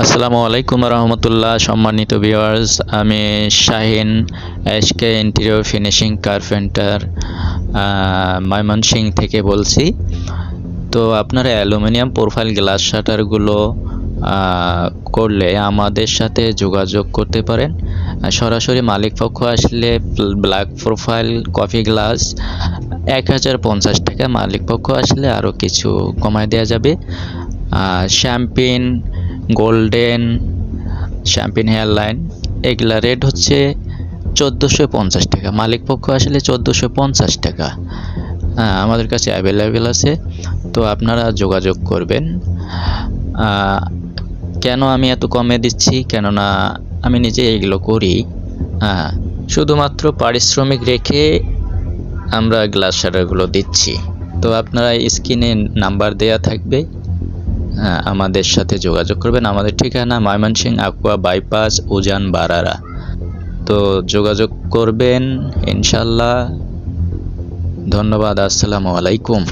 আসসালামু আলাইকুম রহমতুল্লাহ। সম্মানিত ভিউয়ার্স, আমি Shahin SK interior finishing carpenter Mymensingh থেকে বলছি। তো আপনারা অ্যালুমিনিয়াম প্রোফাইল গ্লাস শাটারগুলো করলে আমাদের সাথে যোগাযোগ করতে পারেন। সরাসরি মালিক পক্ষ আসলে ব্ল্যাক প্রোফাইল কফি গ্লাস 1050 টাকা, মালিক পক্ষ আসলে আরও কিছু কমায় দেওয়া যাবে। শ্যাম্পেন গোল্ডেন, শ্যাম্পেন হেয়ারলাইন, এগুলা রেট হচ্ছে 1450 টাকা, মালিক পক্ষ আসলে 1450 টাকা। আমাদের কাছে অ্যাভেলেবেল আছে, তো আপনারা যোগাযোগ করবেন। কেন আমি এত কমে দিচ্ছি? কেননা আমি নিজে এইগুলো করি। শুধুমাত্র পারিশ্রমিক রেখে আমরা গ্লাস শাটারগুলো দিচ্ছি। তো আপনারা স্ক্রিনে নাম্বার দেয়া থাকবে, আমাদের সাথে যোগাযোগ করবেন। আমাদের ঠিকানা ময়মনসিংহ আকুয়া বাইপাস, উজান বারারা। তো যোগাযোগ করবেন ইনশাল্লাহ। ধন্যবাদ। আসসালামু আলাইকুম।